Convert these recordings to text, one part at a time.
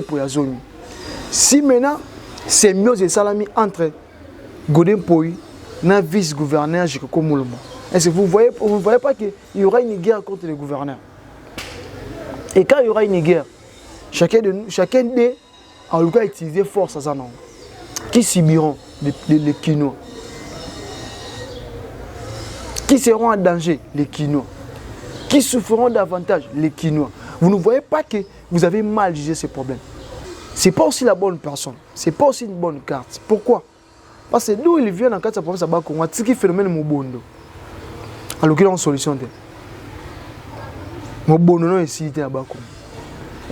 pour la zone. Si maintenant, c'est mieux de salami entre Godin Poyi et vice-gouverneur Jikoko Mouloma. Est-ce que vous ne voyez pas qu'il y aura une guerre contre les gouverneurs? Et quand il y aura une guerre, chacun d'eux en tout cas utiliser force à ça. Qui subiront les Kinois? Qui seront en danger? Les Kinois. Qui souffriront davantage? Les Kinois. Vous ne voyez pas que vous avez mal jugé ces problèmes. Ce n'est pas aussi la bonne personne. Ce n'est pas aussi une bonne carte. Pourquoi? Parce que d'où il vient dans le cadre de sa province à Bakongo, c'est qui phénomène Mobondo. Alors qu'il y a une solution. Mobondo non ici à Bakongo.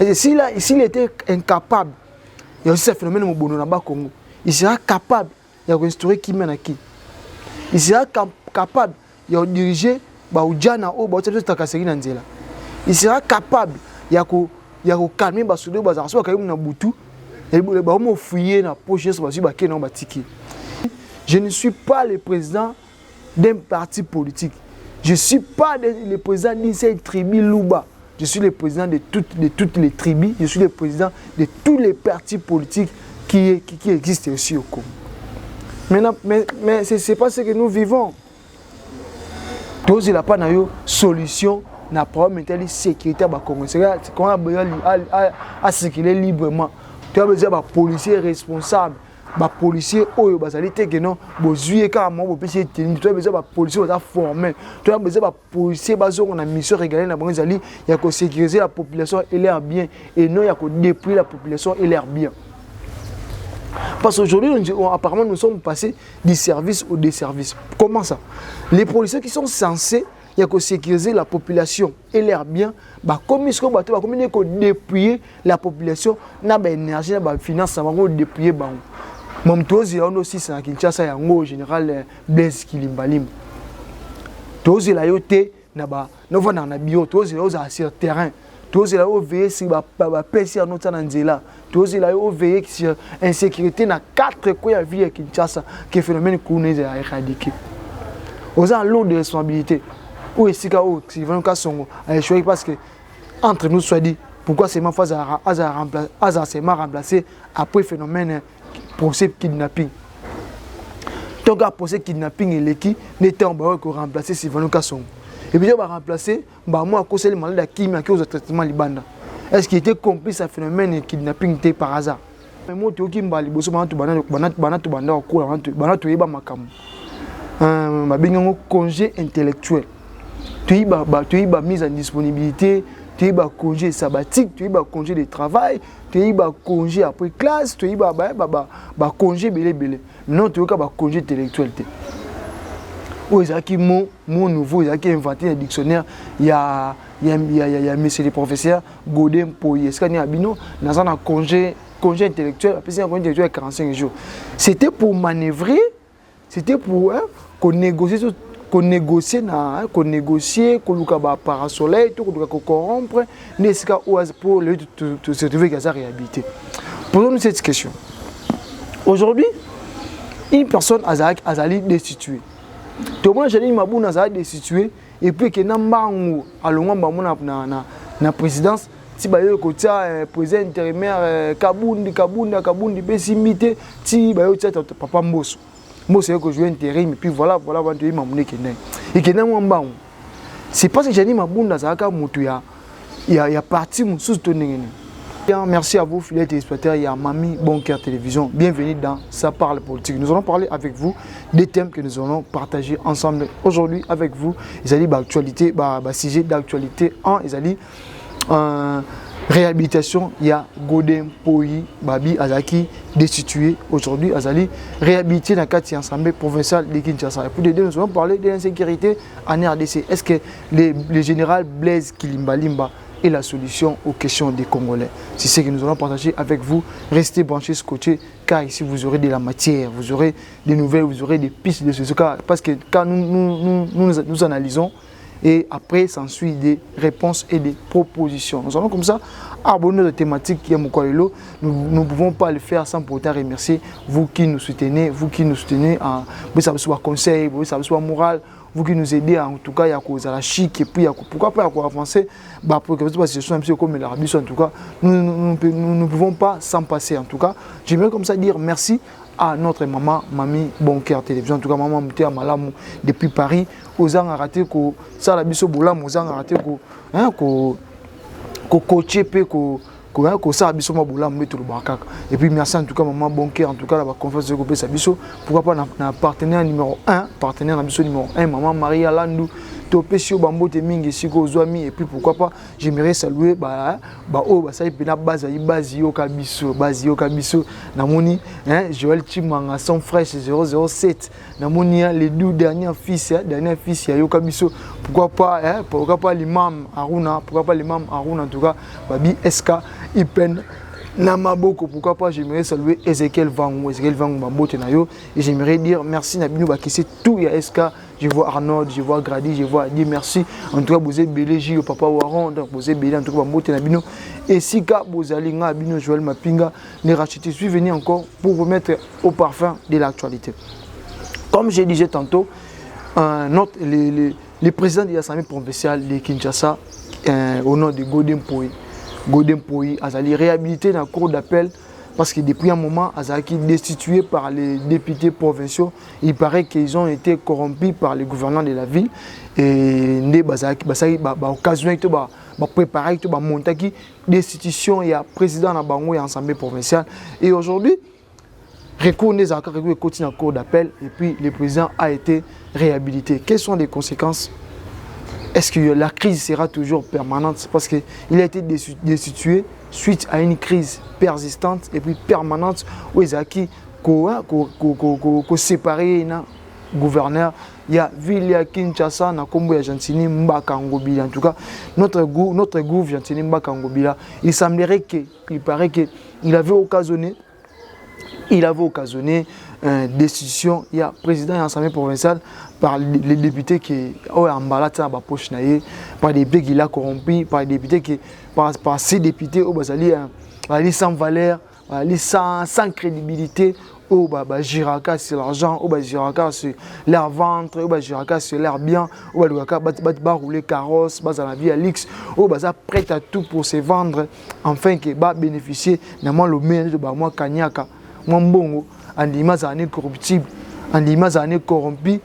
Et s'il était incapable, il y a aussi ce phénomène Mobondo à Bakongo, il sera capable de restaurer qui mène à qui. Il sera capable de diriger Baoudjana ou Baoudjana Takaseri Nanzela. Il sera capable de calmer Basoudou Bazarso quand il y a Boutou et de fouiller na poche sur Batiki. Je ne suis pas le président d'un parti politique. Je ne suis pas le président d'une seule tribu Louba. Je suis le président de toutes les tribus. Je suis le président de tous les partis politiques qui existent aussi au Congo. Mais ce n'est pas ce que nous vivons. Tous il n'y a pas de solution na problème de sécurité au Congo. C'est qu'on a besoin à circuler librement. Tu as besoin de policiers responsables. Les policiers qui tu as besoin de policiers formés. Tu as besoin de policiers qui ont une mission régalée. Il y a que sécuriser la population et leur bien. Et non, il y a que déployer la population et leur bien. Parce qu'aujourd'hui, apparemment, nous sommes passés du service au déservice. Comment ça? Les policiers qui sont censés sécuriser la population et leur bien, comme ils sont déployer la population, l'énergie, la finance, déployer. Mon tozi là aussi c'est à Kinshasa ya ngo général Blaise Kilimbalim. Tozi là yote na ba no vana na bio tozi là sur terrain. Tozi là veiller si ba pesi à notre nzela. Tozi là veiller sur insécurité na 4 coins ya ville à Kinshasa que phénomène connaît à éradiquer. Aux a lourd de responsabilité. Ou est-ce que vont ka songo a échoué parce que entre nous soit dit pourquoi c'est ma phase à remplacer après phénomène procès kidnapping. Donc, à procès kidnapping, il est n'était en bas pour remplacer Sylvain Kasson. Et puis, on va remplacer, moi, à cause des malades qui ont été traitement Libanda. Est-ce qu'il était complice à phénomène de kidnapping par hasard? Mais moi, tu as un congé intellectuel. Tu as une mise en disponibilité. Tu as un congé sabbatique, tu as un congé de travail, tu as un congé après classe, tu as un congé belé. Non, tu as un congé intellectuel. Où est-ce qu'il y a mon nouveau, il y a inventé un dictionnaire, il y a monsieur le professeur Godin Poyi. Est-ce qu'il y a un congé intellectuel, après c'est un congé intellectuel à 45 jours. C'était pour manœuvrer, c'était pour qu'on négocie. Qu'on négocie, qu'on parasoleil, qu'on corrompre, pour se trouver qu'à sa réhabilité. Posons-nous cette question. Aujourd'hui, une personne a destituée. Tout le monde a destitué, et puis qu'il y a la présidence, si le président intérimaire Kabundi, Bessimité, si Papa Mbosso. Moi, c'est que je vais intérim, et puis voilà, je vais m'amener. Et que c'est parce que j'ai dit il y a parti mon soutenir. Merci à vous, fidèles téléspectateurs, il y a Mami Bon Cœur Télévision. Bienvenue dans Ça parle politique. Nous allons parler avec vous des thèmes que nous allons partager ensemble aujourd'hui avec vous. Ils allaient l'actualité, sujet d'actualité ils allaient réhabilitation, il y a Godin Poyi, Babi Azaki, destitué aujourd'hui, Azali, réhabilité dans le cadre de l'Assemblée provinciale de Kinshasa. Et pour nous allons parler de l'insécurité en RDC. Est-ce que le général Blaise Kilimbalimba est la solution aux questions des Congolais? C'est ce que nous allons partager avec vous. Restez branchés, scotchés, car ici vous aurez de la matière, vous aurez des nouvelles, vous aurez des pistes de ce cas. Parce que quand nous analysons, et après s'ensuit des réponses et des propositions. Nous allons comme ça abonner aux thématiques qui est Mokolélo. Nous ne pouvons pas le faire sans pour autant remercier vous qui nous soutenez, en conseil, vous savez soit moral, vous qui nous aidez en tout cas, il y a la chic et puis pourquoi pas avancer, pour que vous situation un peu comme l'Arabie Saoudite, en tout cas, nous ne pouvons pas s'en passer. En tout cas, j'aimerais comme ça dire merci à notre maman, Mamie Boncoeur Télévision, en tout cas, maman Mouté Malamou depuis Paris, aux gens à rater que ça la biso bolam, aux gens à rater que coacher et puis merci en tout cas maman Boncoeur, en tout cas la confiance de groupe Sabiso, pourquoi pas un partenaire numéro 1, partenaire numéro 1, maman Maria Landou Topesio Bambote Mingi Siko Zoami, et puis pourquoi pas j'aimerais saluer ça y pena base yo kabiso namoni Joël Chimanga son frère 007 namoni les deux derniers fils ya yo kabiso, pourquoi pas l'imam Aruna, en tout cas babi SK Ipen Namaboko, pourquoi pas j'aimerais saluer Ezekiel Vangou Bambote Nayo, et j'aimerais dire merci Nabino Bakissé tout ya SK. Je vois Arnold, je vois Grady, je vois Dieu merci. En tout cas, vous êtes Bélégi, au Papa Waron, donc vous êtes Bélé, en tout cas, Bambote Nabino. Et si vous allez Nabino, Joël Mapinga, les racheter, je suis venu encore pour vous mettre au parfum de l'actualité. Comme je disais tantôt, les présidents de l'Assemblée provinciale de Kinshasa, au nom de Godem Poi, a réhabilité dans la cour d'appel. Parce que depuis un moment, Azaki destitué par les députés provinciaux, il paraît qu'ils ont été corrompus par les gouvernants de la ville. Et occasionné de préparer de monter destitution et président de Bango et Assemblée provinciale. Et aujourd'hui, recours des accords continue en cours d'appel et puis le président a été réhabilité. Quelles sont les conséquences? Est-ce que la crise sera toujours permanente? Parce qu'il a été destitué suite à une crise persistante et puis permanente où ils ont séparé le gouverneur. Il y a Villa Kinshasa, Nakombo et Gentini Mbaka Ngobila. En tout cas, notre gouvernement Gentini Mbaka Ngobila, il semblerait qu'il avait occasionné une décision, il y a président de l'Assemblée provinciale par les députés qui ont embalé dans la poche, par des députés qui l'ont corrompu, par des députés qui, par ces députés, sans valeur, sans crédibilité, Jiraka sur l'argent, Jiraka sur leur ventre, Jiraka sur leur bien, rouler carrosse, la vie à l'X, prêt à tout pour se vendre, afin qu'ils bénéficier de le meilleur de moi, Kanyaka. Mbongo, en l'image année corruptible, en l'image année corrompue.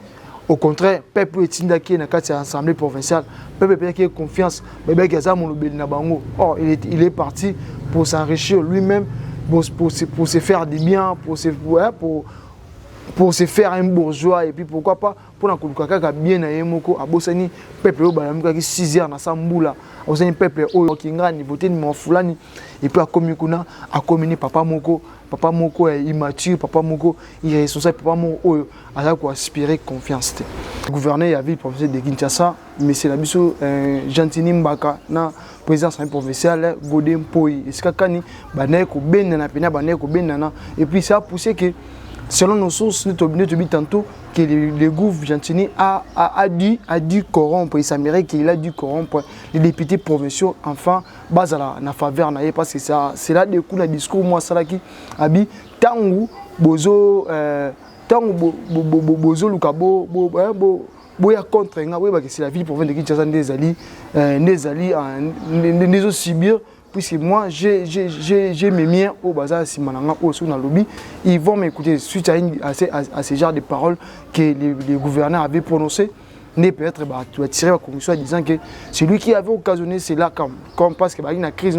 Au contraire, peuple est indaki dans l'Assemblée provinciale, peuple qui a confiance, bébé qui a bango. Or, il est parti pour s'enrichir lui-même, pour se faire du bien, pour se faire un bourgeois, et puis pourquoi pas pour la bien à Yemoko, à Bossani, peuple qui 6 heures dans Samboula, à Bossani, peuple qui a voté de Fulani, et puis à Komikuna, à Komini, Papa Moko est immature, Papa Moko est irresponsable, Papa Moko a aspiré confiance. Le gouverneur de la ville provinciale de Kinshasa, M. Labiso Gentini Mbaka, na président de la provinciale, Godem Poi, et ce qu'il et puis ça a poussé que, selon nos sources, nous avons tantôt que le gouvernement Gentini a dû corrompre, il semblerait qu'il a dû corrompre les députés provinciaux, enfin, base à la faveur, parce que c'est là du coup le discours, moi, ça qui a dit, tant bozo lukabo, boya contre c'est la ville provinciale de Kinshasa des alliés aussi bien. Puisque moi, j'ai mes miens au bazar Simananga au sous dans le lobby, ils vont m'écouter suite à ce genre de paroles que les gouverneurs avaient prononcées. Peut-être tirer la conclusion en disant que c'est lui qui avait occasionné cela comme parce que une crise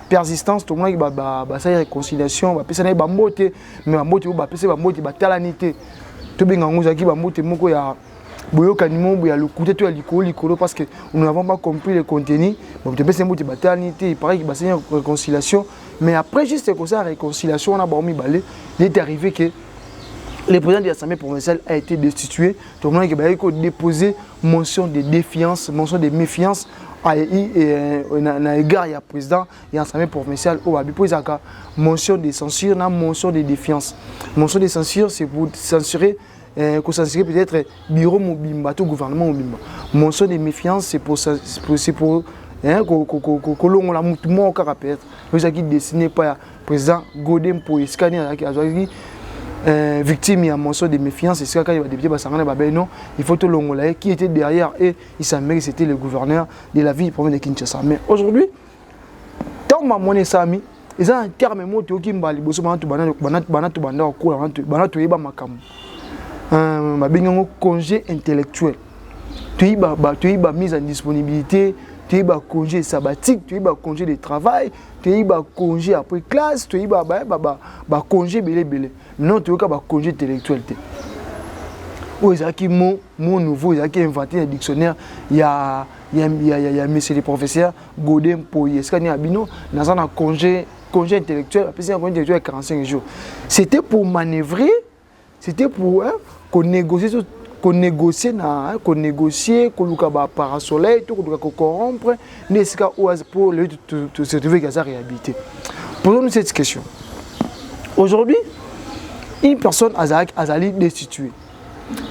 persistance, tout le monde a réconciliation, ça n'est pas mais c'est talanité. Tout bien parce que nous n'avons pas compris le contenu. Il paraît qu'il y a une réconciliation. Mais après, juste comme ça, la réconciliation, il est arrivé que le président de l'Assemblée provinciale a été destitué. Tout le monde a déposé motion de défiance, motion de méfiance à l'égard du président de l'Assemblée provinciale. Motion de censure, motion de défiance. Motion de censure, c'est pour censurer. Censurer peut-être bureau Mobimba, tout gouvernement Mobimba. Motion de méfiance, c'est pour que l'on a mouvement au caractère. Nous avons dessiné par le président Godem pour scanner victime à mention de méfiance, c'est ça quand il va débuter, non, il faut tout l'ongolais qui était derrière et il s'avère que c'était le gouverneur de la ville province de Kinshasa. Mais aujourd'hui, tant que mon sami, ils ont un terme moto qui m'a dit bosso banatu banda ko banatu yeba makam. Mabingo congé intellectuel. Tu y mise en disponibilité, tu y congé sabbatique, tu y congé de travail, tu y congé après classe, tu y congé belé. Non, tu y congé intellectuel. Oui, c'est qui mot nouveau, il qui inventé un dictionnaire, il y a monsieur le professeur Godin Poye, est-ce qu'il y a bino dans un congé intellectuel, après c'est un congé intellectuel 45 jours. C'était pour manœuvrer, c'était pour qu'on négocie qu'on négocie qu'on parasoleil tout qu'on corrompre n'est-ce pas pour le se trouver qu'à sa réhabilité. Posons-nous cette question. Aujourd'hui, une personne azali destituée.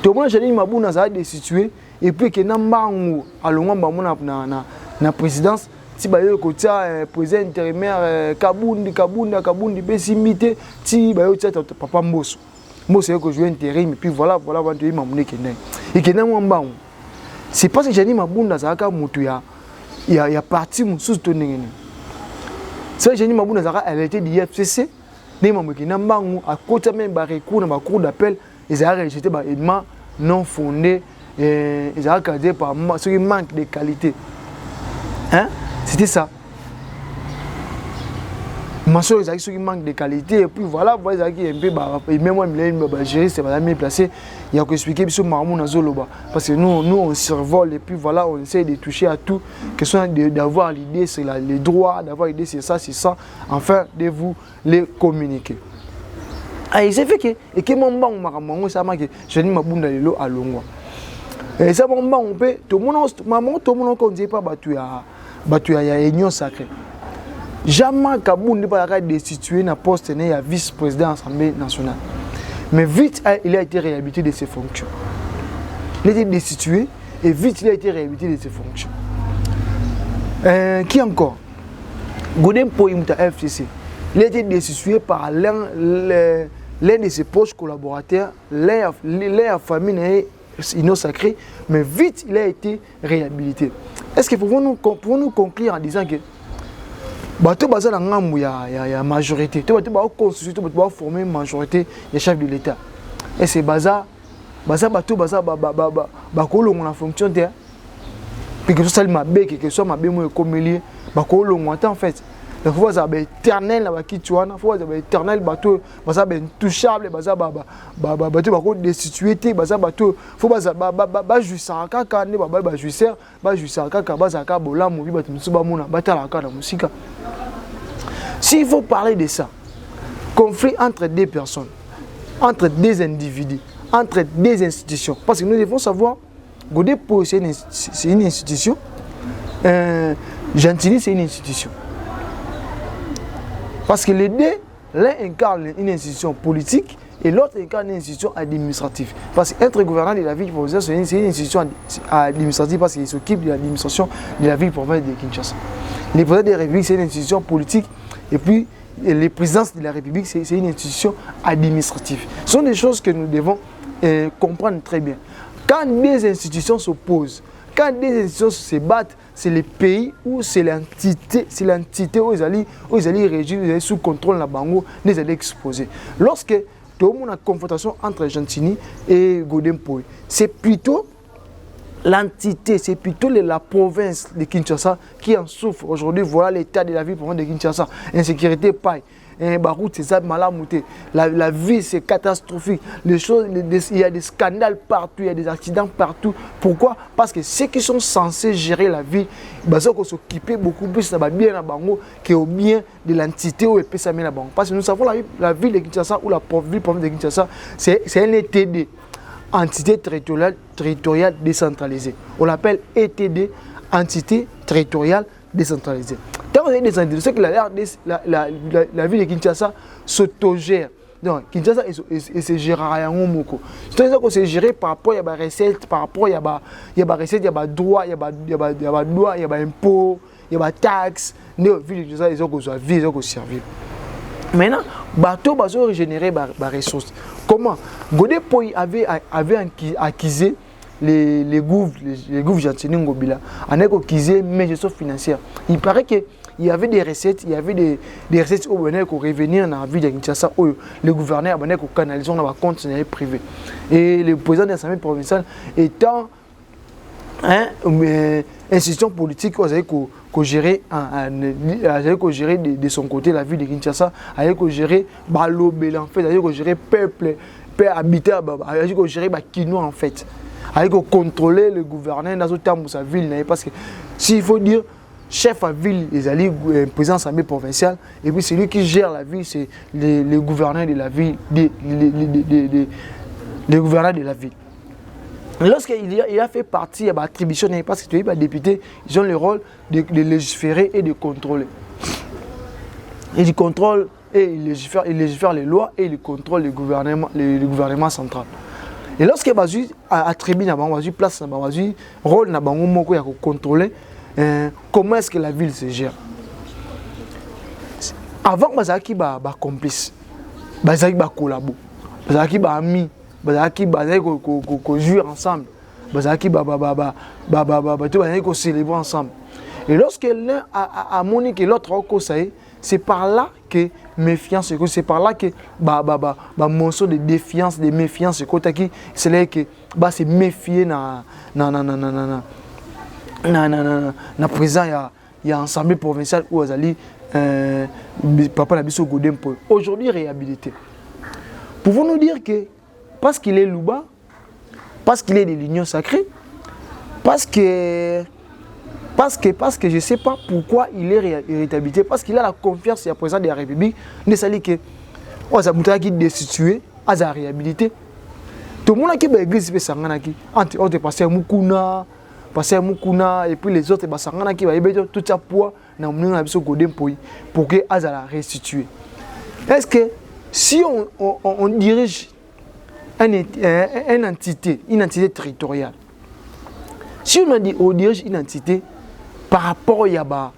Tout le monde j'ai dit mabou azali destitué et puis que nambangu alonga bamu na présidence si bayo kotia président intérimaire kabundi besimité si bayo tia papa Mbosso. Moi, c'est que je joue intérim, et puis voilà, avant de dire et que non, c'est parce que j'ai dit ma bunda, ça il y a parti mon sous-toné. C'est que j'ai dit ma bunda, elle était du FCC, mais ma qui n'a pas à côté même recours dans ma cour d'appel, ils ont rejeté par élément non fondé, ils ont regardé par ce qui manque de qualité. Hein? C'était ça. Mention qui manque de qualité et puis voilà vous voyez qui un peu même moi gérer c'est pas bien placé il y a que expliquer sur Marmou na Zoloba parce que nous on survole et puis voilà on essaie de toucher à tout question d'avoir l'idée c'est les droits d'avoir l'idée c'est ça enfin de vous les communiquer. Ah il s'est fait que et que mon banc maman ça m'a que je dis ma bunda lelo à Longwa et ça mon banc on peut tout le monde maman tout le monde qu'on dit pas battu à union sacrée. Jamais Kaboun n'est pas destitué dans poste de vice-président de l'Assemblée nationale. Mais vite, il a été réhabilité de ses fonctions. Il a été destitué et vite, il a été réhabilité de ses fonctions. Qui encore? Godin Poyimta FCC. Il a été destitué par l'un de ses proches collaborateurs, leur famille est sacrée, mais vite, il a été réhabilité. Est-ce que pouvons-nous conclure en disant que bateau basé dans ngambu ya majorité to bateau ba constituer to bateau ba former majorité des chefs de l'État et c'est bateau ba kolongo na fonction de puis que ça mabe que soit mabe mo ekomeli ba kolongo en fait il faut ça éternel na ba kitwana faut ça éternel bateau ça intouchable bateau ba ko destituer te bateau faut ba juisa kaka ne ba juisa kaka ba ka bolamu bi bateau musuba mona batala ka na musika. S'il faut parler de ça, conflit entre deux personnes, entre deux individus, entre deux institutions, parce que nous devons savoir, Godepo c'est une institution, Gentili c'est une institution. Parce que les deux, l'un incarne une institution politique et l'autre incarne une institution administrative. Parce qu'être gouverneur de la ville provinciale, c'est une institution administrative parce qu'il s'occupe de l'administration de la ville provinciale de Kinshasa. Les présidents de la République, c'est une institution politique et puis les présidences de la République, c'est une institution administrative. Ce sont des choses que nous devons comprendre très bien. Quand des institutions s'opposent, quand des institutions se battent, c'est le pays ou c'est l'entité où ils allaient régir sous contrôle la bango, ils allaient exposer. Lorsque tout le monde a une confrontation entre Gentini et Godin Poy, c'est plutôt l'entité, c'est plutôt la province de Kinshasa qui en souffre. Aujourd'hui, voilà l'état de la ville province de Kinshasa. Insécurité, paille. Barout, c'est ça, malamouté. La vie, c'est catastrophique. Les choses, il y a des scandales partout, il y a des accidents partout. Pourquoi? Parce que ceux qui sont censés gérer la ville, ils vont s'occuper beaucoup plus de bien à Bango qu'au bien de l'entité où ils peuvent s'amener à Bango. Parce que nous savons la ville de Kinshasa ou la ville province de Kinshasa, c'est un ETD. Entité territoriale décentralisée. On l'appelle ETD, entité territoriale décentralisée. Quand on est décentralisé, c'est que la ville de Kinshasa s'autogère. Donc, Kinshasa, il se gère à Yangomoko. C'est-à-dire qu'on se gère par rapport à la recette, par rapport à la recette, il y a des droits, il y a des impôts, il y a des taxes. La ville de Kinshasa, ils ont servir. Maintenant, bateau bazo régénérer les ressources. Comment? Godé Poy avait acquisé les gouffres gentils Ngobila, en acquisé mes gestions financières. Il paraît que il y avait des recettes, des recettes où on revenir dans la ville de Kinshasa, où le gouverneur a canalisé dans un compte privé. Et le président de l'Assemblée provinciale étant institution politique, vous avez gérer de son côté la ville de Kinshasa, avec gérer Balobé en fait, avec gérer peuple habitant, avec gérer Kinois en fait, avec contrôler le gouverneur dans sa ville, parce que s'il faut dire chef à ville, les alliés président de l'Assemblée provinciale, et puis celui qui gère la ville, c'est le gouverneur de la ville, le gouverneur de la ville. Lorsqu'il a fait partie de l'attribution, parce que les députés, ils ont le rôle de légiférer et de contrôler. Ils contrôlent et ils légifèrent les lois et ils contrôlent le gouvernement central. Et lorsqu'il a attribué la place, le rôle de contrôler comment est-ce que la ville se gère. Avant, il y a des complices, il y a des collabos, il y a des amis. Bazaki jouer ensemble, bazaki célébrer ensemble. Et lorsque l'un a moni que l'autre a conseillé, c'est par là que méfiance, c'est par là que monceau de défiance, de méfiance, c'est là que se méfier na présent il y a ensemble provincial où azali papa la biso Godé Poy. Aujourd'hui réhabilité. Pouvons nous dire que parce qu'il est Louba, parce qu'il est de l'union sacrée, parce que je ne sais pas pourquoi il est réhabilité, parce qu'il a la confiance du président de la République, ne s'allie que qui destitué, à la réhabilité. Tout le monde qui est l'église, entre passer Mukuna, et puis les autres, qui va tout ça pour Godé Poy pour que Azala restitué. Est-ce que si on dirige une entité territoriale. Si on dirige une entité par rapport à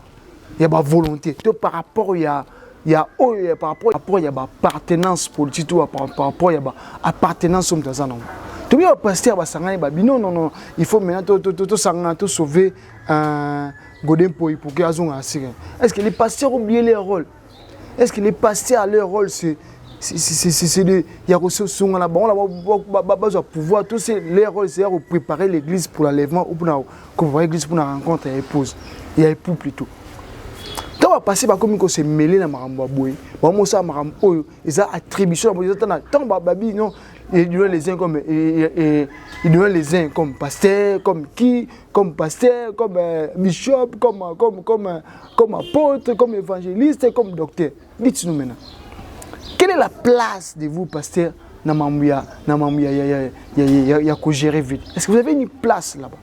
la volonté, par rapport à la appartenance politique, par rapport à l'appartenance au tout le pasteur non, il faut maintenant sauver Godé Poy pour que Azon assure. Est-ce que les pasteurs oublient leur rôle? Est-ce que les pasteurs leur rôle c'est il y a pouvoir tous les rôles c'est préparer l'église pour l'enlèvement ou pour l'église pour la rencontre et épouse et époux plutôt. Quand on va passer par comme se mêler dans marambo boy bon ça marambo ils ont attribution tant babi non ils donnent les uns comme les uns comme pasteur comme pasteur comme bishop comme apôtre comme évangéliste comme docteur. Dites-nous maintenant. Quelle est la place de vous, pasteur, dans Mamouya gérer vite? Est-ce que vous avez une place là-bas?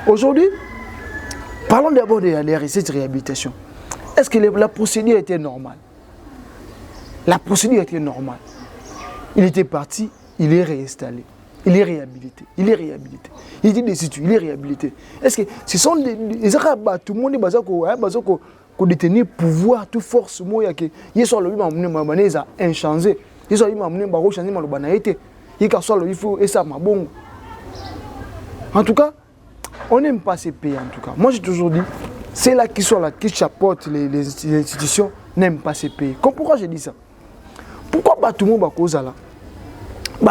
Aujourd'hui, parlons d'abord de cette réhabilitation. Est-ce que la procédure était normale? La procédure était normale. Il était parti, il est réinstallé. Il est réhabilité. Il était destitué, il est réhabilité. Est-ce que ce sont des arabes, tout le monde est basé pour détenir pouvoir, toute force, il soit le ils a inchangé. Il soit il faut et ça bon. En tout cas, on n'aime pas ces pays en tout cas. Moi j'ai toujours dit, c'est là qui sont là qui chapeautent les institutions n'aiment pas ces pays. Pourquoi je dis ça? Pourquoi tout le monde va cause là?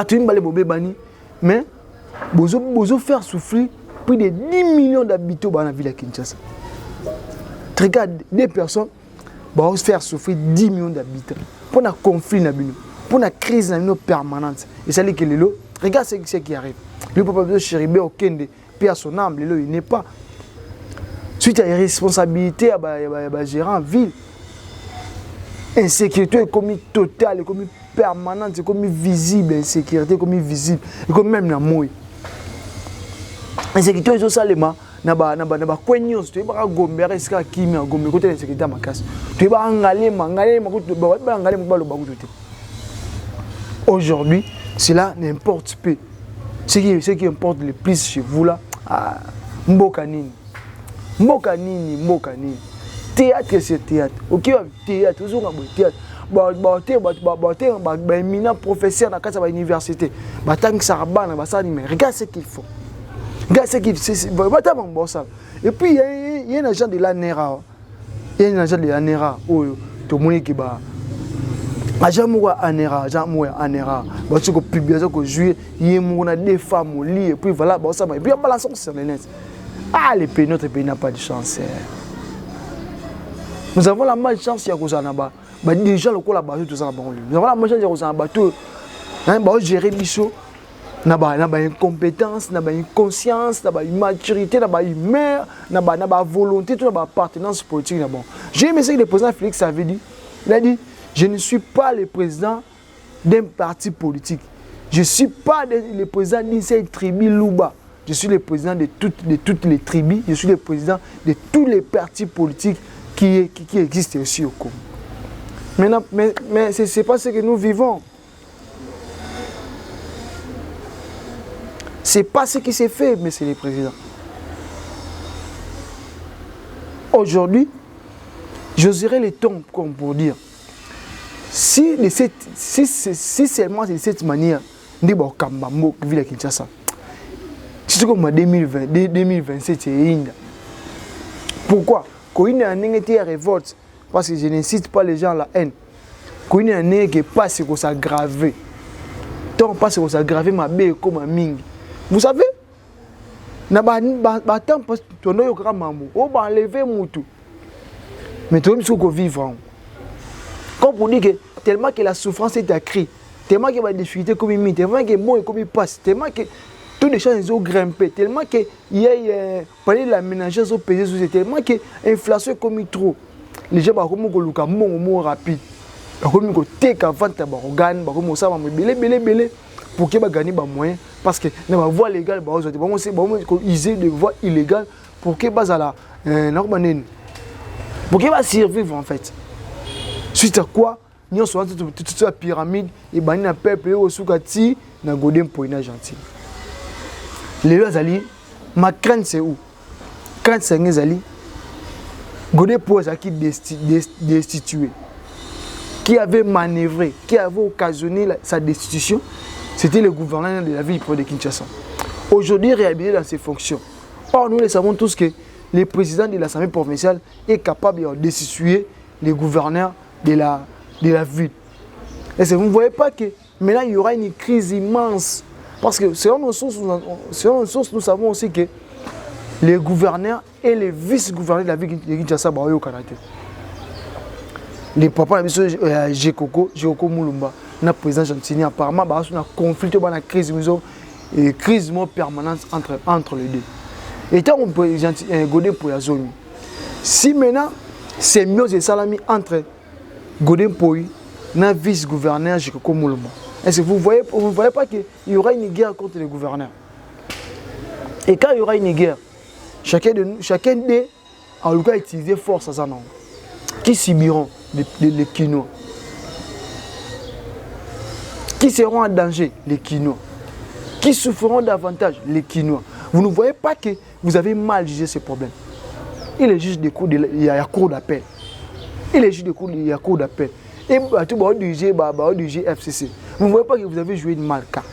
Tout le monde va bani, mais vous faire souffrir plus de 10 millions d'habitants dans la ville de Kinshasa. Regarde, des personnes vont faire souffrir 10 millions d'habitants pour un conflit, pour une crise permanente. Et c'est là que regarde ce qui arrive. Le peuple de Chéribé, aucun de paix à son âme, il n'est pas. Suite à la responsabilité à gérer en ville, insécurité est comme totale, comme permanente, comme visible, insécurité comme visible, et comme même la mouille. Insécurité est aussi na ba kwenyos tu ba gombe resika kimi gombe côté insécurité makasi tu ba ngalema ba ngalema ba lo ba kutote. Aujourd'hui cela n'importe peu. Ce qui importe le plus chez vous là, mboka nini. Théâtre, c'est théâtre. Ok, théâtre, vous avez théâtre. Éminent professeur dans la université. Regarde ce qu'il faut. Regarde ce qu'il faut. Et puis, il y a un agent de l'ANERA. Il y a un agent de l'ANERA. Tout le monde qui va. Agent Moura Anera, agent Moura Anera. Parce que publier ça que jouer, il y a des femmes au lit et puis voilà, bon ça, et puis on balance sur les net. Ah, notre pays n'a pas de chance. Nous avons la malchance, il y a cause en bas. Déjà le coup là-bas, tout ça là-bas. Nous avons la malchance, il y a cause en bas. Tout, gérer bichot. N'a pas une compétence, n'a pas une conscience, n'a pas une maturité, n'a pas une mère, n'a pas volonté, tout n'a pas appartenance politique. J'ai aimé ce que le président Félix avait dit. Il a dit. Je ne suis pas le président d'un parti politique. Je ne suis pas le président d'une seule tribu Louba. Je suis le président de toutes les tribus. Je suis le président de tous les partis politiques qui existent aussi au Congo. Maintenant, mais ce n'est pas ce que nous vivons. Ce n'est pas ce qui s'est fait, monsieur le président. Aujourd'hui, j'oserais les tons comme pour dire. Si seulement c'est de cette manière, nous avons vu la Kinshasa. C'est comme en 2027, c'est Inda. Pourquoi? Quand il y a un révolte, parce que je n'incite pas les gens à la haine. Quand il y a un qui passe, c'est qu'on s'aggrave. Tant passe, c'est qu'on s'aggrave, ma belle comme un ming. Vous savez? Na ba temps parce que on a grand mamou. On va enlever moutou. Mais tout le monde vivre. Comme pour dire que tellement que la souffrance est accrue, tellement qu'il y a des difficultés comme il met, tellement que bon et comme il passe, tellement que tous les choses ont grimpé, tellement qu'il y a parler de la ménagère ont pesé sur tellement que l'inflation est comme trop. Les gens vont comme le mot rapide. Comme ils take avant ta organe, comme ça va me belé pour qu'ils gagnent des moyens parce que na ba voie légale ba ils ont des voies illégales pour qu'ils bas à la pour qu'ils va survivre en fait. Suite à quoi, nous sommes toute la pyramide et bani na peuple au soukati na godem poina gentil. Les lois ali, ma crainte c'est où? Crainte c'est ngezali. Godem pose à qui destitué, qui avait manœuvré, qui avait occasionné sa destitution, c'était le gouverneur de la ville de Kinshasa. Aujourd'hui réhabilité dans ses fonctions. Or nous le savons tous que le président de l'Assemblée provinciale est capable de destituer les gouverneurs de la ville. Et vous ne voyez pas que maintenant il y aura une crise immense. Parce que selon nos sources, nous savons aussi que les gouverneurs et les vice-gouverneurs de la ville de Kinshasa sont au Canada. Les papas de Jekoko Moulumba, le président Chantini, apparemment, il y a un conflit, une crise permanente entre les deux. Et tant qu'on peut Godin pour la zone. Si maintenant, c'est mieux de salami entre Godin Poy et le vice-gouverneur Jekoko Moulumba. Est-ce que vous ne voyez pas qu'il y aura une guerre contre les gouverneurs? Et quand il y aura une guerre, chacun d'eux, en tout cas, utiliser force à ça. Qui subiront les Kinois? Qui seront en danger? Les Kinois. Qui souffriront davantage? Les Kinois. Vous ne voyez pas que vous avez mal jugé ce problème. Il est juge de cour, il y a cour d'appel. Il est juge de cour, il y a cour d'appel. Et tout le monde du GFCC. Vous ne voyez pas que vous avez joué une mal carte.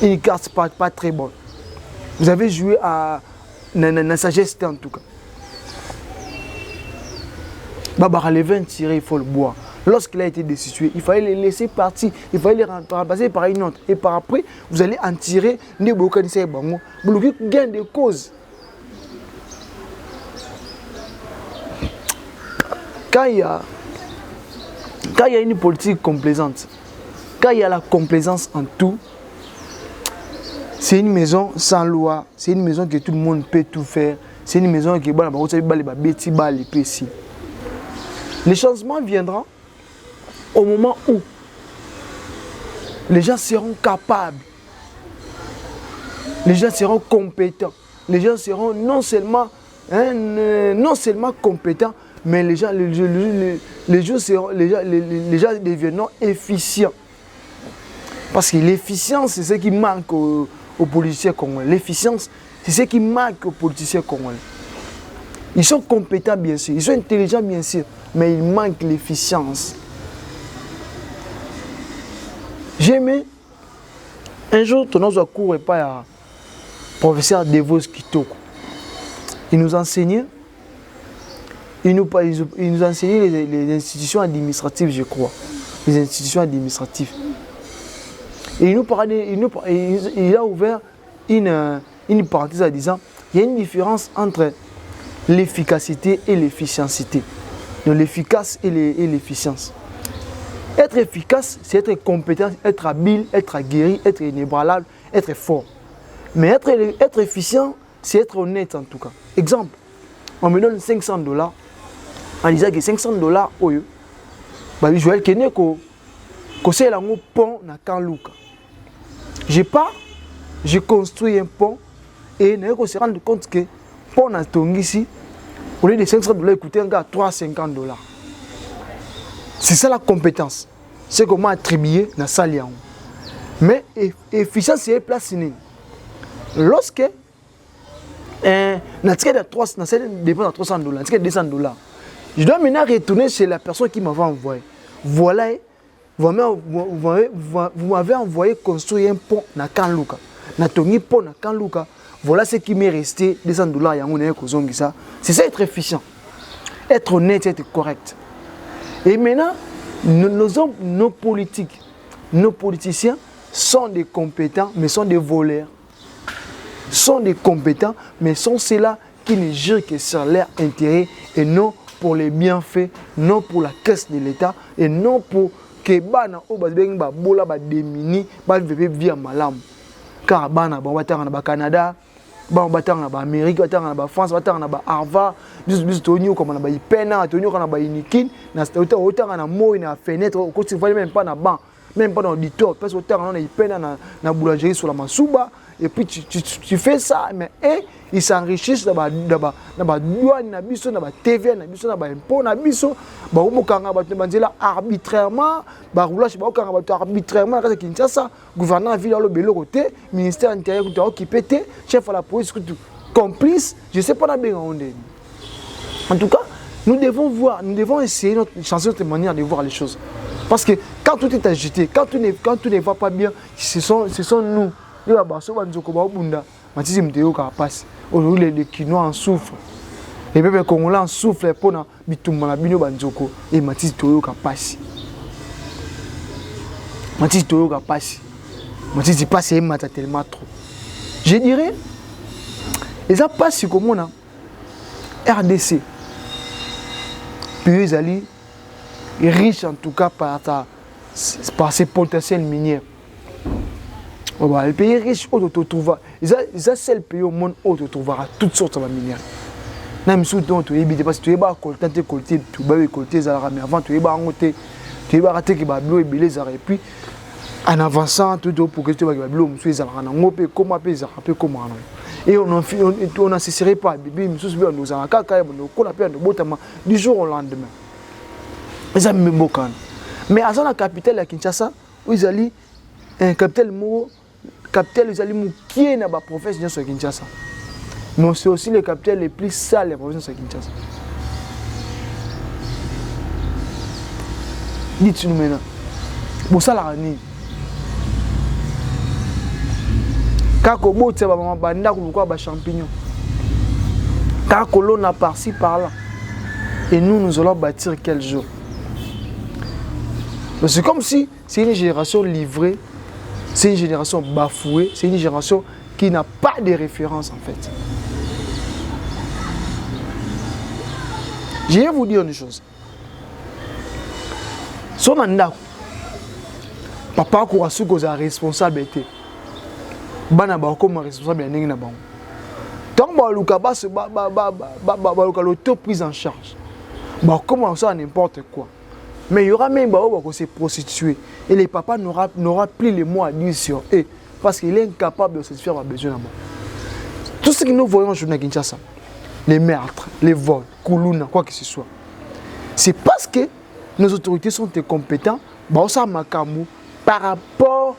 Une carte pas très bonne. Vous avez joué à la sagesse en tout cas. Les vins tirés, il faut le boire. Lorsqu'il a été destitué, il fallait les laisser partir. Il fallait les remplacer par une autre. Et par après, vous allez en tirer des bocanissés. Vous avez gain de cause. Quand il y a une politique complaisante, quand il y a la complaisance en tout, c'est une maison sans loi, c'est une maison que tout le monde peut tout faire, c'est une maison qui est les changements viendront au moment où les gens seront capables, les gens seront compétents, les gens seront non seulement compétents, mais les gens deviendront efficients. Parce que l'efficience, c'est ce qui manque aux politiciens congolais. L'efficience, c'est ce qui manque aux politiciens congolais. Ils sont compétents, bien sûr. Ils sont intelligents, bien sûr. Mais il manque l'efficience. J'ai aimé. Un jour, ton cours et pas à professeur Devos Kitoko. Il nous enseignait. Il nous enseignait les institutions administratives, je crois. Les institutions administratives. Et il nous parlait, il a ouvert une parenthèse en disant il y a une différence entre l'efficacité et l'efficientité. Donc l'efficace et l'efficience. Être efficace, c'est être compétent, être habile, être aguerri, être inébranlable, être fort. Mais être efficient, c'est être honnête en tout cas. Exemple, on me donne $500. On disait que $500, je vais le c'est un pont na Kanluka. Je pars, je construis un pont et je se rendre compte que le pont na Tongisi, au lieu de $500, coûtait un gars $350. C'est ça la compétence. C'est comment attribuer na salian. Mais efficience c'est place ni. Lorsque na tika de 300 na c'est dépend de $300, na tika de $200. Je dois maintenant retourner chez la personne qui m'avait envoyé. Voilà, vous m'avez envoyé construire un pont na Kanluka. Na tongi pont na Kanluka. Voilà ce qui m'est resté $200. C'est ça être efficient. Être honnête, être correct. Et maintenant, nos politiques, nos politiciens sont des compétents, mais sont des voleurs. Sont des compétents, mais sont ceux-là qui ne jurent que sur leur intérêt et non pour les bienfaits, non pour la caisse de l'État et non pour que bana o bazbenga bola ba démini ba vivre malam. Car bana ba watanga na Canada, ba batanga na Amérique, batanga na France, batanga na Harvard, juste tonio comme na ba ipena, tonio kana ba inikin, na otanga na moi na fenêtre, ko tu vois même pas na banc, même pas dans l'auditoire, parce que otanga na ipena na boulangerie sur la Masuba. Et puis tu fais ça, mais ils s'enrichissent dans la douane, dans la TVA, dans l'impôt, dans arbitrairement, arbitrairement, gouvernement ville dans le côté, ministère intérieur occupé, chef de la police, complice, je ne sais pas bien. En tout cas, nous devons essayer changer notre manière de voir les choses. Parce que quand tout est agité, quand tout ne va pas bien, ce sont nous. Les Quinois en souffrent. Les peuples congolais en souffrent pour na bitumba bino banzoko et Matisse Toyoka passe. Matisse Toyoka passe. Matisse passe et mata tellement trop. Je dirais, et ça passe comme on a RDC. Puis ils allaient riches en tout cas par ses potentiels miniers. Le pays riche, c'est le pays au monde où tu trouveras toutes sortes de minières. Même si tu es parce que tu es collecté, tu es collecté, mais avant tu es raté que Babylone est belé, et puis en avançant, tout pour que tu aies Babylone, tu es comment. Et on n'en cesserait pas. Du jour au lendemain. Mais à la capitale, à Kinshasa, où ils allaient, un capital ils allaient qui est dans la province de Kinshasa. Mais c'est aussi le capital les plus sales de la province de Kinshasa. Dites-nous maintenant. Pour ça, la nuit. Quand on a des champignons, quand on a par-ci par-là, et nous allons bâtir quel jour? C'est comme si c'est une génération livrée. C'est une génération bafouée, c'est une génération qui n'a pas de référence en fait. Je vais vous dire une chose. Son anda, papa a su que responsabilité. Bana ba comme responsable n'engi na bango. Tant ba luka ba l'auto prise en charge. Ba comment ça n'importe quoi. Mais il y aura même qui se prostituer. Et les papas n'aura plus les mots à dire sur eux. Parce qu'il est incapable de satisfaire leurs besoins. Tout ce que nous voyons aujourd'hui à Kinshasa, les meurtres, les vols, Koulouna, quoi que ce soit, c'est parce que nos autorités sont incompétentes par rapport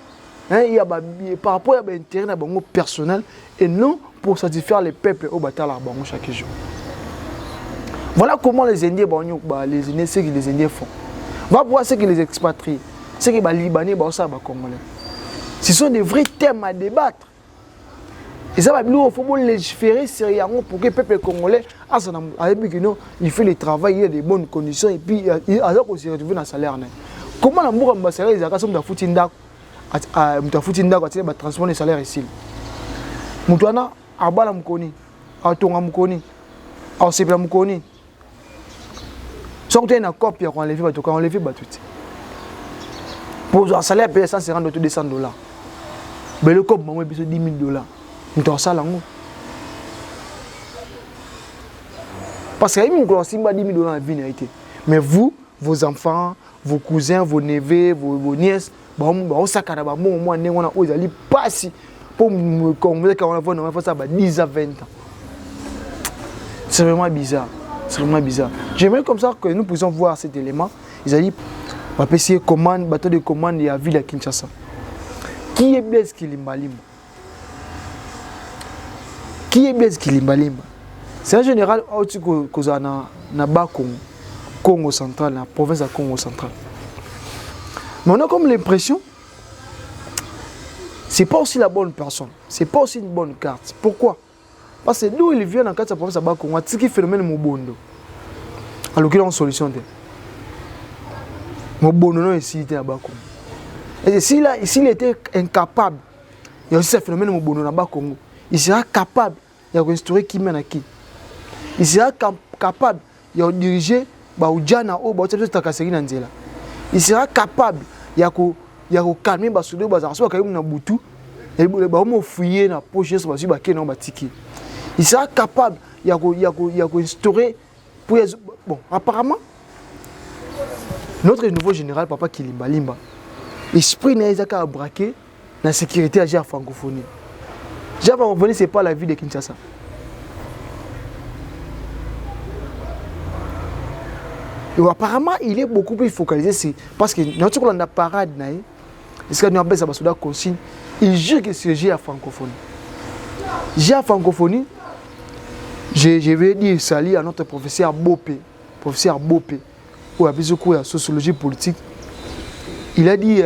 à l'intérêt personnel et non pour satisfaire les peuples au bataille chaque jour. Voilà comment les Indiens, les Indiens, ce que les Indiens font. Va voir ce que les expatriés, ce que les Libanais, les Congolais. Ce sont des vrais thèmes à débattre. Et ça va il faut légiférer sérieusement pour que le peuple congolais, il fait le travail, il y a des bonnes conditions et puis il se retrouve dans le salaire. Comment le salaire, ils ont foutu transformer le salaire ici. Mutwana, abala mukoni, atonga mukoni, ausepla mukoni. Si tu as une copie, on enlève tout. Pour un salaire payé 150 $, 200 $. Mais le cop, moi, j'ai 10 000 $. Nous avons ça là. Parce que nous avons 10 000 $ dans la vie. Mais vous, vos enfants, vos cousins, vos neveux, vos nièces, vous savez pas si pour me convaincre qu'on va faire ça 10 à 20 ans. C'est vraiment bizarre. C'est vraiment bizarre. J'aimerais comme ça que nous puissions voir cet élément. Ils ont dit, on va essayer commande, bateau de commande de la ville de Kinshasa. Qui est Blaise Kilimbalimba? Qui est Blaise Kilimbalimba? C'est un général na Congo central, la province de Congo central. Mais on a comme l'impression, c'est pas aussi la bonne personne, c'est pas aussi une bonne carte. Pourquoi? Parce que d'où il vient dans la province de Congo, c'est qui phénomène Mobondo. Alors qu'il a une solution. Mobondo non ici était à Congo. Et s'il était incapable, il y a aussi ce phénomène Mobondo dans Congo. Il sera capable d'instaurer qui mène à qui. Il sera capable de diriger Baoudjana ou Baoudjana. Il sera capable de calmer les soldats de Boutou et de fouiller dans la poche de il sera capable d'instaurer. Bon, apparemment, notre nouveau général, Papa Kilimbalimba, l'esprit n'est pas braqué dans la sécurité à la francophonie. La francophonie, ce n'est pas la vie de Kinshasa. Et apparemment, il est beaucoup plus focalisé parce que notre parade, il jure que c'est la francophonie. La francophonie, je vais dire salut à notre professeur Bopé, ou à plus de sociologie politique. Il a dit,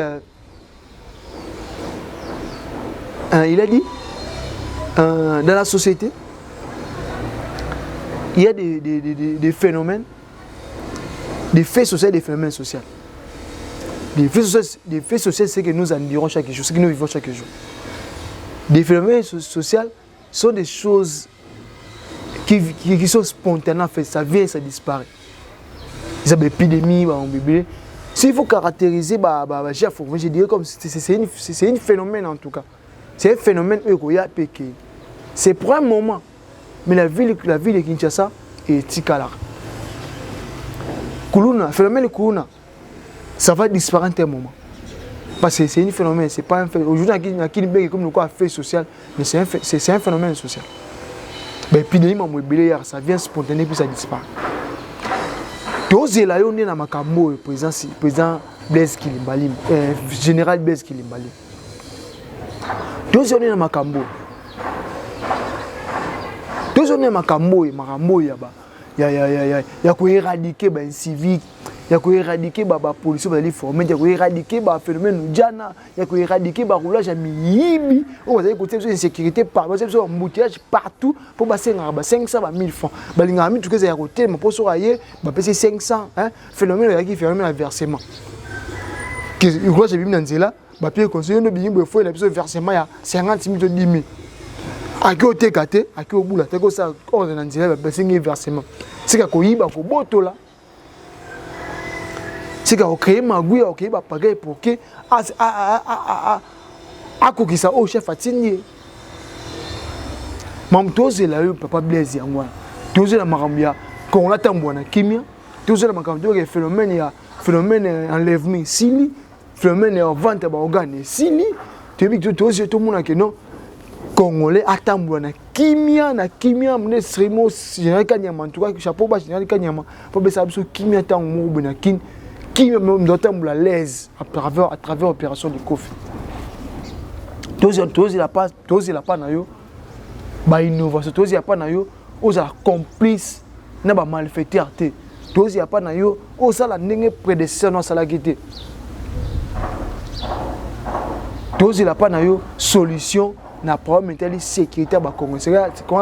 dans la société, il y a des phénomènes, des faits sociaux et des phénomènes sociaux. Des faits sociaux, c'est que nous admirons chaque jour, c'est que nous vivons chaque jour. Des phénomènes sociaux sont des choses qui sont spontanément faites, ça vient et ça disparaît. Il y a des épidémies, s'il faut caractériser, je dirais comme c'est un phénomène en tout cas. C'est un phénomène péqué. C'est pour un moment, mais la ville de Kinshasa est Tikala. Le phénomène Kuluna, ça va disparaître un moment. Parce que c'est un phénomène, c'est pas un phénomène. Aujourd'hui, il y a un comme un fait social, mais c'est un phénomène social. L'épidémie, ça vient spontanément puis ça disparaît. Tous là, on est dans Makambo, président Blaise Kilimbalimba, général Blaise Kilimbalimba. Tous on est dans Makambo. Tous on est dans Makambo, il y a quoi éradiquer les civiques, il y a quoi éradiquer la police, il y a quoi éradiquer le phénomène Djana, il y a quoi éradiquer le roulage à Miyibi, on va écouter une sécurité partout, un embouteillage partout pour passer 500 à 1000 francs. Il y a tout ça à côté, mais pour se railler, passer 500, phénomène qui fait un versement. Le roulage à Miyibi, le conseiller de Miyibi, il faut le versement à 50 000 à 10 000. À qui au TKT, à qui au bout, c'est comme ça, on a un versement. C'est qu'il y a un boto là. C'est qu'il y a créé magouille, il y a pagaille pour que ça au chef a signé. Même tous les là, papa Blaise Yangwa. Tous les là, marambia, quand on attend bon na kimia, tous les là, marambia, il y a phénomène enlèvement sili, phénomène vente organe sili. Tu dis que tout le monde a que non. Congolais attendent na kimia mne srimo général Kanyama en tout cas chapeau bas général Kanyama pour be ça kimia tant mo na kin kimia même d'autant la l'aise à travers opération de Kofi tous il a pas na yo ba innovation tous il a pas na yo aux complice na ba malfaiteur te tozi ya pa na yo o sala ndenge prédécesseur no sala kité tozi la pa na yo solution na problème interne sécurité ba Congo c'est quand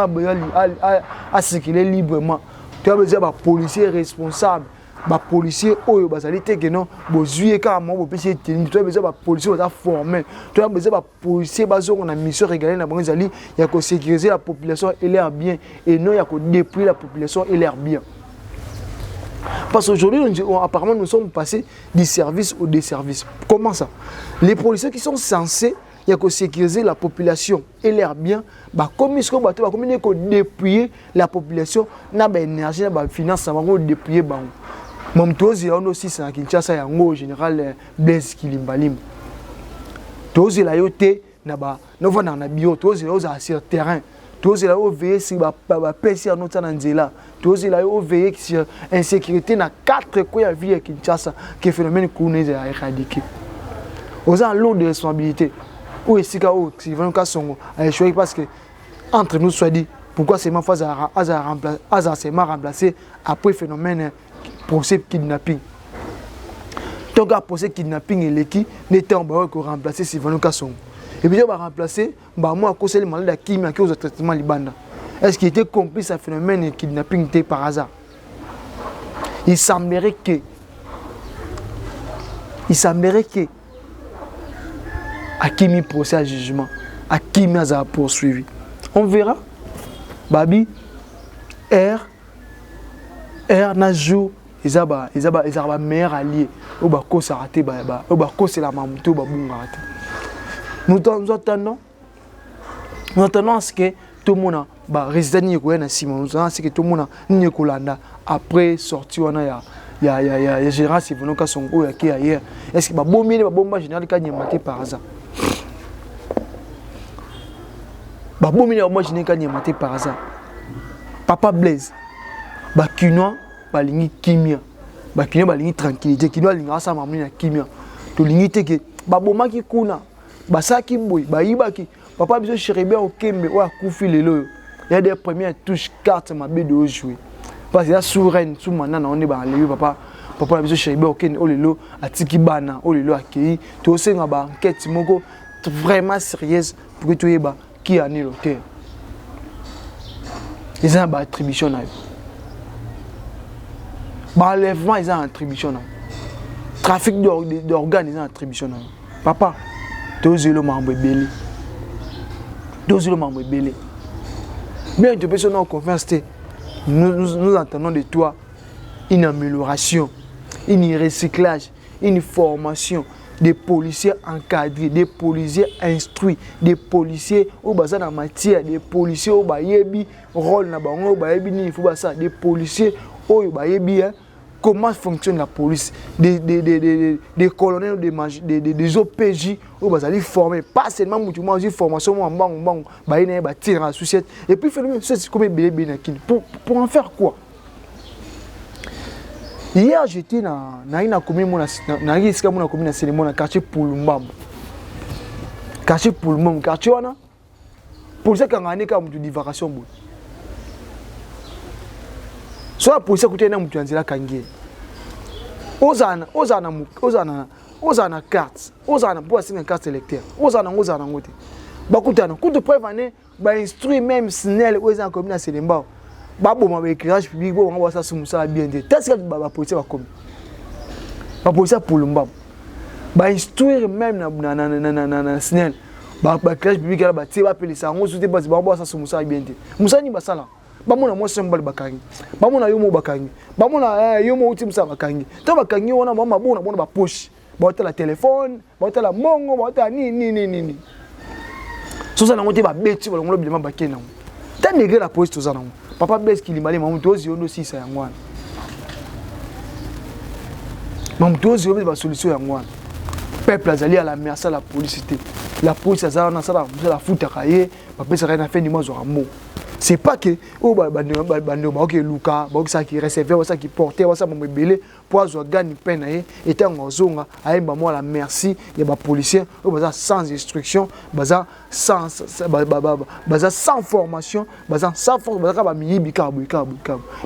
à circuler librement tu as besoin ba policier responsable ba policier oyo bazali te que non bozuye ka mo bo pesi tenir tu as besoin ba policier ba formé tu as besoin ba policier bazo on a mission régalienne na bango zali ya ko sécuriser la population et leur bien et non ya ko déployer la population et leur bien. Parce qu'aujourd'hui, apparemment, nous sommes passés du service au déservice. Comment ça? Les policiers qui sont censés sécuriser la population et leurs biens, comme ils sont déployer la population, na énergie, na finance, na déployer ba. Même tous ils ont aussi ça Kinshasa ya ngo général Blaise Kilimbalim. Tous ils la yoté na ba, no vana na bio, tous ils ont sur terrain. Tous ils ont veillé sur ba PC à notre nzela. Tous ils ont veillé sur insécurité na 4 coins de vie à Kinshasa que phénomène connaît à éradiquer. Aux en lot de responsabilité. Ou est-ce que si vraiment Kassongo a échoué parce que entre nous soit dit pourquoi c'est ma phase à remplacé après phénomène procès kidnapping. Donc à procès kidnapping et l'équipe n'était en bas que remplacer si vraiment Kassongo. Et puis on va remplacer moi à cause des maladies qui m'a causé traitement libanda. Est-ce qu'il était complice à phénomène de kidnapping par hasard? Il semblerait que à qui mis procès à jugement, à qui mis à poursuivi. On verra. Babi, R na jour, ils ont meilleur allié. Au bako s'arrêter, au bako c'est la mamouté, au babou arrêter. Nous attendons à ce que tout le monde a résident à Simon. Nous attendons à ce que tout le monde a Kolanda après sortir il y a gérant si vous n'avez son haut qui ailleurs. Est-ce que bon milieu bomba général quand il maté par hasard? Bon milieu bomba général quand il maté par hasard. Papa Blaise, Kinois, balingi kimia, Kinois balingi tranquillité, Kinois linga sa mamuni na kimia. To lingi teke bomba ki kuna, basaki boy, baibaki. Papa biso chérébé au Kembe ou à Koufi lelo. Il y a des premières touches cartes ma bé de jouer. Parce que la souveraine sous manana on est ba leyo papa biso chérébé au Kembe o lelo atiki bana o lelo akei. To senga ba enquête moko vraiment sérieuse pour que tu yeba qui a né l'auteur. Ils ont une attribution. L'enlèvement, ils ont une attribution. Trafic d'organes, ils ont une attribution. Papa, tu as le membre belé. Tu as le membre belé. Bien, tu peux se donner confiance. Nous entendons de toi une amélioration, un recyclage, une formation. Des policiers encadrés, des policiers instruits, des policiers au bazar en matière, des policiers au bayebi rôle na bango au bayebi ni faut ça, des policiers au bayebi comment fonctionne la police, des colonels, des OPJ au bazar formés, pas seulement mutuellement une formation en bang bayene ba tirer la société et puis faire c'est comme bébé pour en faire quoi? Hier j'étais dans une commune na quartier Pulumbam. Quartier Pulumbam, quartier wana. Pour ça quand on est comme de vacation bon. Soit pour ça côté na mutu anzela kangie. Ozana carte. Ozana pour signer carte électeur. Ozana ngote. Bakutana, coup de preuve ané ba instruire même SNEL ozana commune na Selemba. Babo ma éclairage public bo on va ça sumusa bien de test que ba policier ba comme ba policier pour l'umba ba instruire même na SNEL ba éclairage public là ba tie ba peli ça on soute ba ba ça sumusa bien de musa ni ba sala ba mona mo sembal bakangi ba mona yomo bakangi ba mona yomo utimsa bakangi to bakangi wana ba bona ba poche ba hôtel téléphone ba hôtel mongo ba hôtel ni so ça na ngote ba beti ba ngolo bilema bakena ta négrer la police to ça na Papa Blaise Kilimbalim, Mamoutozi on aussi ça yangwan. Mamoutozi on la solution yangwan. Peuple azali à la merci à la police. La police azali na sala la fout à cahier, papa ça rien à faire ni moi zo rambo. C'est pas que oh ok Luka ça qui recevait ça qui portait ça mon belé pour gagner peine et tant ozonga aimba moi la merci il y a policiers sans instruction sans formation sans force ba miyibi kabu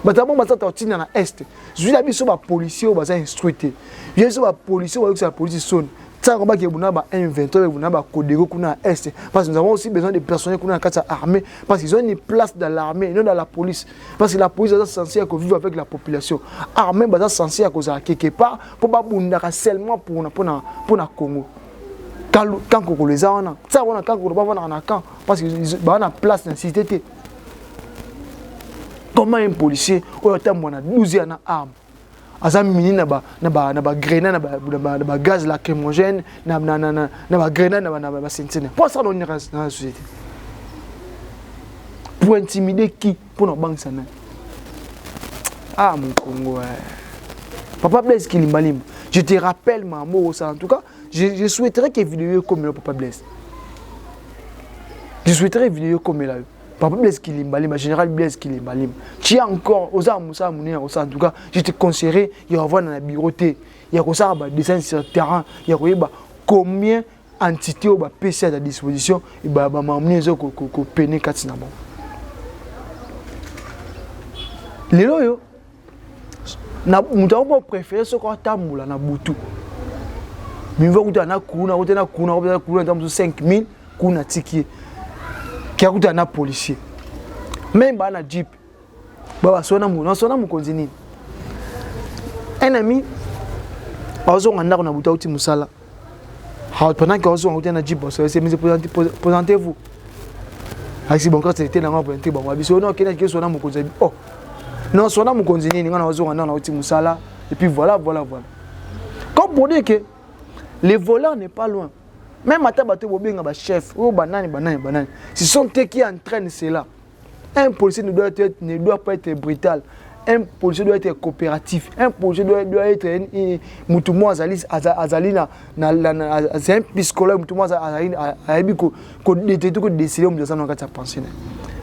batamo batata tina na est je suis biso ba policiers instruité je suis ba policiers la police sonne. Ça combat qui est bonaba inventeur bonaba kodego kuna est parce que nous avons aussi besoin de personnel kuna dans l'armée parce qu'ils ont une place dans l'armée non dans la police parce que la police est censée vivre avec la population armée est censée quelque part pour pas bundaka seulement pour na Congo quand Congo les a on a ça on a quand Congo pas na camp parce que ba na place dans cité comment un policier au temps na 12 ans na arme azamini na ba grenade na ba gaz lacrymogène na ba grenade na ba sentinelle pour ça on est dans la société pour intimider qui pour nos banques ça mon Congo Papa Blaise Kilimbalim je te rappelle maman ça en tout cas je souhaiterais que vidéo comme le Papa Blaise je souhaiterais vidéo comme là Papa Blaise Kilimbalim, général Blaise Kilimbalim. Tu as encore, aux armes, en tout cas, je te conseillerais, il y a dans la bureauté, il y a des dessins sur le terrain, il y a combien d'entités ou PC à ta disposition, et bah, m'amener les autres qui peine 4 nabons. Les loyaux, nous avons préféré ce qu'on a tamoula na butu. Mais nous avons kuna 5000 kuna tiki. Qui a coûté un policier. Même dans la jeep. Baba sona mu continue. Un ami azo nganda na buta uti musala. Pendant que azo ngota na jeep c'est mais présentez-vous. Asi bon quand c'était na présenter bon biso non kena ke sona mu continue. Oh. Non sona mu continue ngana azo nganda na uti musala et puis voilà. Comme pour dire que les voleurs n'est pas loin. Même à tabato bobenga ba chef, ou banane. Ce sont eux qui entraînent cela. Un policier ne doit pas être brutal. Un policier doit être coopératif. Un policier doit être mutumo azalina c'est un psychologue mutumo azalina aibiko ko détecter ko décider on ça na pensionnaire.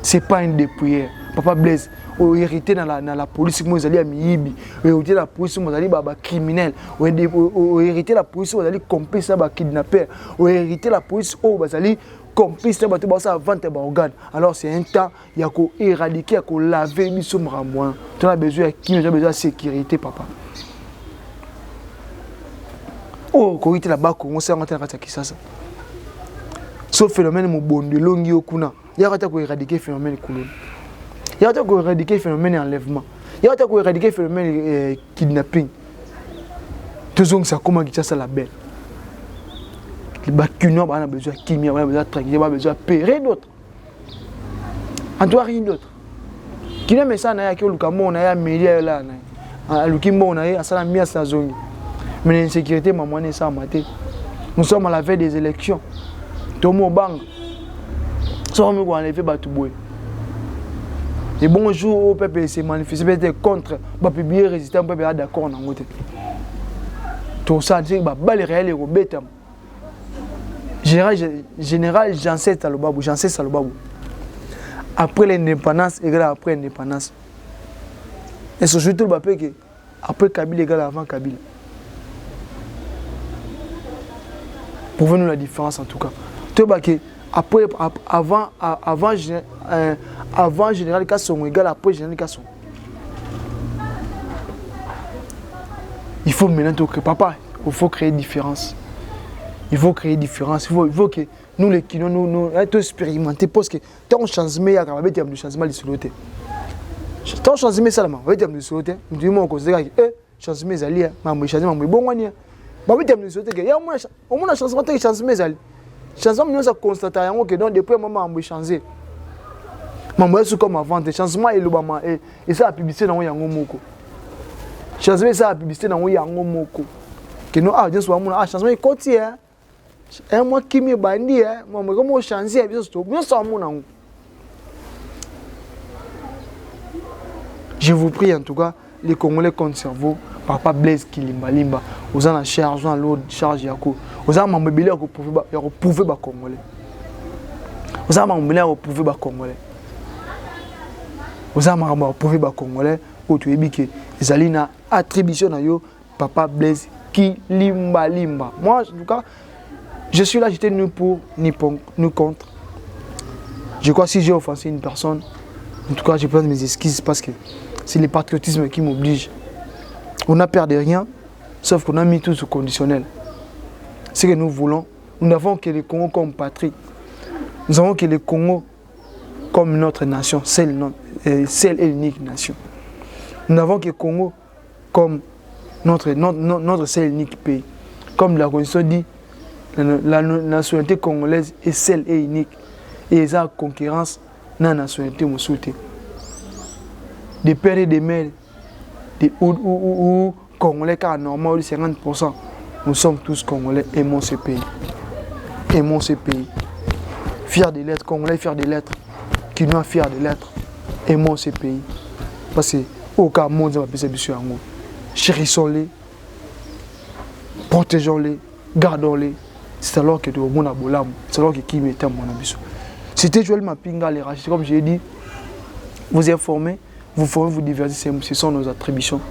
C'est pas un dépouillé. Papa Blaise o hérité dans la police mo zali amiyibi, o hérité la police mo zali ba criminel, o hérité la police mo zali complice ba kidnapper, o hérité la police o bazali complice ba to ba sa vente ba organe. Alors c'est un temps il y a ko éradiquer ko laver biso mramwa. Tu as besoin qui besoin de sécurité papa. Oh ko hérité la ba ko on s'est rentré dans Kisasa. Ce phénomène mo bonde longi okuna. Il y a ko éradiquer phénomène kulon. Il y a ko éradiquer phénomène enlèvement. Il y a ko éradiquer phénomène kidnapping. Toujours ça comment qui ça la belle. Les bacunons on a besoin kimia, on a besoin tranquille, on a besoin pérer d'autres. En toi rien d'autre. Qui ne met ça na ya ki olukamo na ya media là na. Alukimbo na ya asala mia sa zongi. Mais l'insécurité m'a moné ça maté. Nous sommes à la veille des élections. Tomo bang. Ça on va enlever Batouboy. Et bonjour au peuple s'est manifesté peut-être contre ba publier résister on peut pas d'accord na ngote. Tout ça dit ba bal réel et robeta. Général Janset Salobabou. Après l'indépendance égale après l'indépendance. Et ce surtout le que après Kabila égale avant Kabila. Prouvez-nous la différence en tout cas. Tout que après avant général Kasson égale après général Kasson. Il faut maintenant que papa, il faut créer différence. Il faut créer différence. Il faut que nous les qui nous expérimenter parce que tant changement il y a quand même des changements de société. Tant changement seulement, avec des sociétés, nous disons on considère que changement zali, maman changement bon wani. Ba avec des sociétés il y a au moins changement de changement zali. Changement nous a constaté que donc depuis maman on changer. Maman est comme avant, changement et le maman et ça a publicité dans yango moko. Changement ça a publicité dans yango moko. Que nous juste changement il continue. Moi qui me bandit, moi comment changer je vous prie en tout cas, les Congolais comptent sur vous. Papa Blaise Kilimbalimba, vous en charge, vous en l'autre charge Yako. Vous en m'embellir à prouver les Congolais. Vous en m'embellir à prouver les Congolais. Vous avez approuvé les Congolais, où tu es biqué. Les alliés na attribution na yo, Papa Blaise, qui limba limba. Moi, en tout cas, je suis là, j'étais ni pour, ni contre. Je crois que si j'ai offensé une personne, en tout cas, je prends mes excuses parce que c'est le patriotisme qui m'oblige. On n'a perdu rien, sauf qu'on a mis tout au conditionnel. Ce que nous voulons, nous n'avons que le Congo comme patrie. Nous avons que le Congo comme notre nation, seule et unique nation. Nous n'avons que le Congo comme notre seul et unique pays. Comme la Constitution dit, la nationalité congolaise est seule et unique. Et ça concurrence dans la nationalité moussouté. Des pères et des mères, ou Congolais, car normalement 50%, nous sommes tous Congolais, aimons ce pays. Aimons ce pays. Fiers des lettres, Congolais fiers des lettres, qui nous fiers des lettres, aimons ce pays. Parce que au cas où monde va passer sur nous. Chérissons-les, protégeons-les, gardons-les. C'est alors que tout le monde a bolam, c'est alors que qui mettait mon abisso. C'était Joël Mapinga, les racheter, comme j'ai dit, vous informez, vous formez, vous divertissez, ce sont nos attributions.